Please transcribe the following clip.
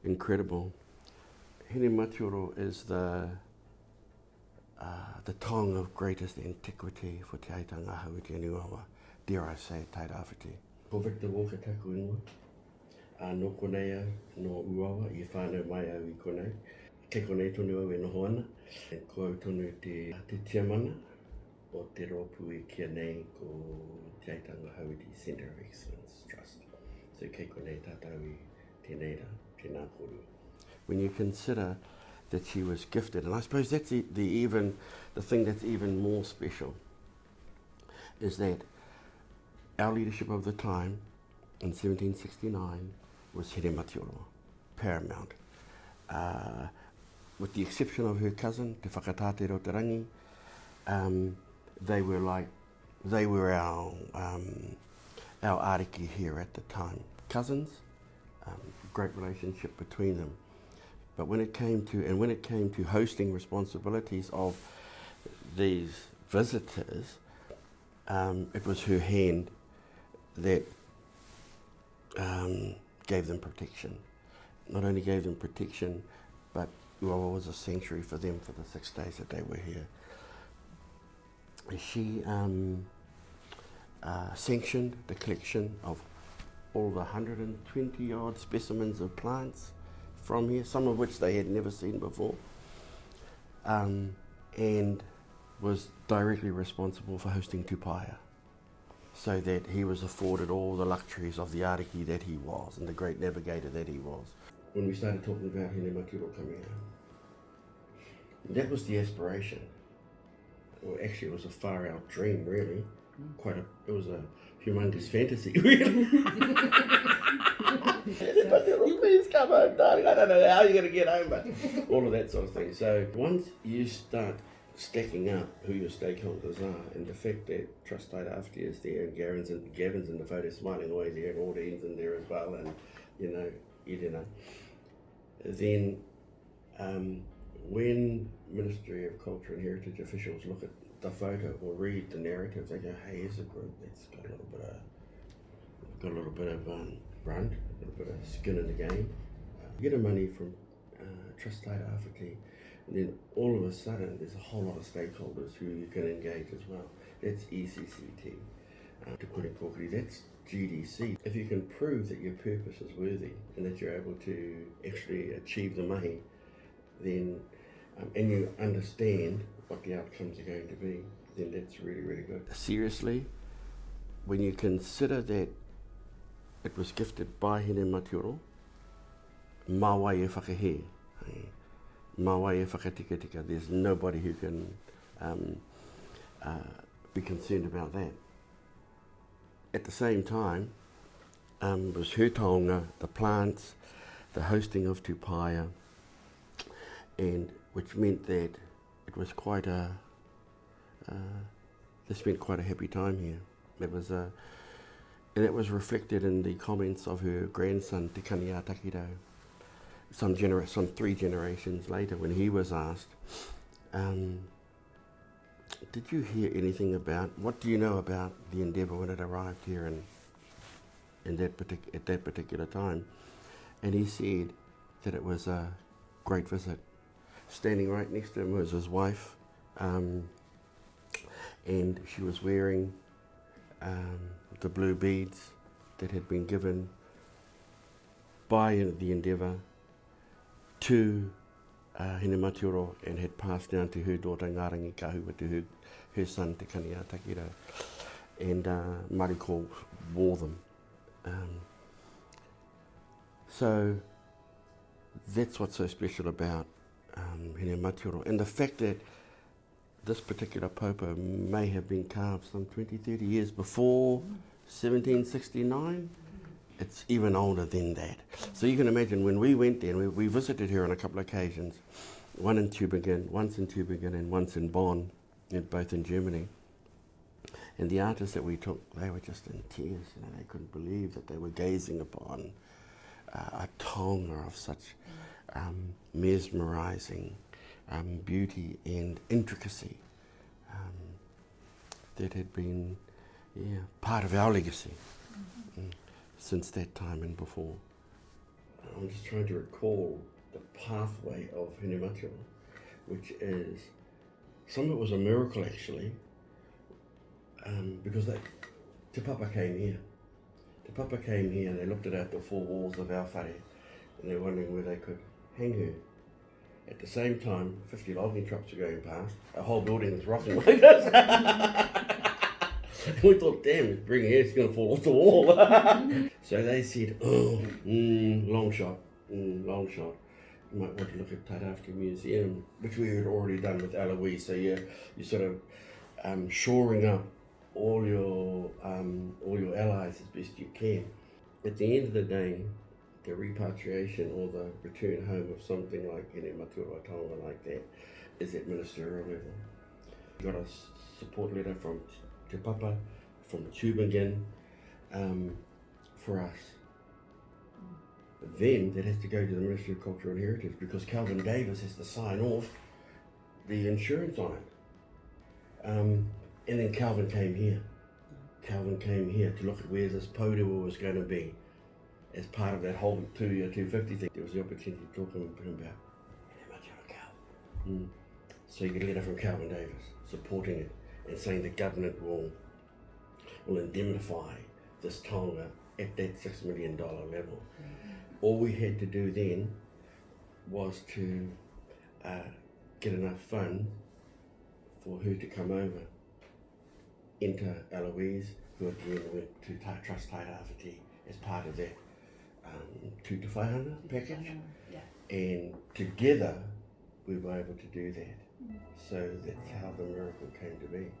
incredible. Hinematioro is the Taonga of greatest antiquity for Te Aitanga-a-Hauiti and Uawa, dare I say, Te Rāwhiti. Ko Victor Walker taku ingoa, no konei au, no Uawa, I whānau mai au I konei. Ke konei tonu au e noho ana, ko au tonu te tiamana o te rōpū e kia nei ko Te Aitanga-a-Hauiti Centre of Excellence Trust. So ke konei tātou I tēnei rā, tēnā kōrua. When you consider that she was gifted, and I suppose that's the thing that's even more special, is that our leadership of the time in 1769 was Hinematioro, paramount. With the exception of her cousin, Te Whakatate Rotarangi, they were our ariki here at the time. Cousins, great relationship between them. But when it came to hosting responsibilities of these visitors, it was her hand that gave them protection. Not only gave them protection, but Uawa was a sanctuary for them for the 6 days that they were here. She sanctioned the collection of all the 120 odd specimens of plants from here, some of which they had never seen before, and was directly responsible for hosting Tupaia, so that he was afforded all the luxuries of the ariki that he was and the great navigator that he was. When we started talking about Hinematioro coming out, that was the aspiration. Well, actually, it was a far-out dream, really. It was a humongous fantasy, really. Please come home, darling. I don't know how you're going to get home, but all of that sort of thing. So once you start stacking up who your stakeholders are, and the fact that Trust Te Rāwhiti is there, and Gavin's in the photo smiling away there, and Ordene's in there as well, and then when Ministry of Culture and Heritage officials look at the photo or read the narrative, they go, hey, here's a group that's got a little bit of grunt, a little bit of skin in the game. You get money from Trust Te Rāwhiti, and then all of a sudden there's a whole lot of stakeholders who you can engage as well. That's ECCT, Te Pourewa, that's GDC. If you can prove that your purpose is worthy and that you're able to actually achieve the mahi, then and you understand what the outcomes are going to be, then that's really, really good. Seriously, when you consider that it was gifted by Hinematioro, maua e whakahe, maua e whakatika, there's nobody who can be concerned about that. At the same time, it was her taonga, the plants, the hosting of Tupaia, and which meant that it was quite they spent quite a happy time here. And it was reflected in the comments of her grandson, Te Kaniā-Takiro, some 3 generations later, when he was asked, did you hear anything what do you know about the endeavour when it arrived here at that particular time? And he said that it was a great visit. Standing right next to him was his wife, and she was wearing the blue beads that had been given by the endeavour to Hinematioro and had passed down to her daughter Ngārangi Kahua, to her son Te Kaniā-Takiro, and Mariko wore them. So that's what's so special about Hinematioro, and the fact that this particular popo may have been carved some 20-30 years before 1769. It's even older than that. So you can imagine when we went there, and we visited her on a couple of occasions, once in Tübingen and once in Bonn, both in Germany. And the artists that we took, they were just in tears. They couldn't believe that they were gazing upon a taonga of such mesmerizing beauty and intricacy that had been part of our legacy since that time and before. I'm just trying to recall the pathway of Hinematioro, which is, some of it was a miracle actually, because Te Papa came here. Te Papa came here and they looked at the four walls of our whare and they were wondering where they could hang her. At the same time, 50 logging trucks were going past, our whole building was rocking like this. We thought, damn, it's bringing it, it's going to fall off the wall. So they said, long shot. You might want to look at Taitanga Museum, which we had already done with Eloise. So you're sort of shoring up all your allies as best you can. At the end of the day, the repatriation or the return home of something like Hinematioro Taonga like that is at ministerial level. We got a support letter from Te Papa, from Tubingen, for us. But then that has to go to the Ministry of Culture and Heritage because Calvin Davis has to sign off the insurance on it. And then Calvin came here. Calvin came here to look at where this Pourewa was going to be as part of that whole 2-year 250 thing. There was the opportunity to talk to him about Hinematioro Cal. So you get a letter from Calvin Davis supporting it and saying the government will indemnify this Taonga at that $6 million level. All we had to do then was to get enough funds for her to come over into Eloise, who again went to Trust Taitanga-a-Hauiti as part of that to Whaihanga package. And together we were able to do that. So that's how the miracle came to be.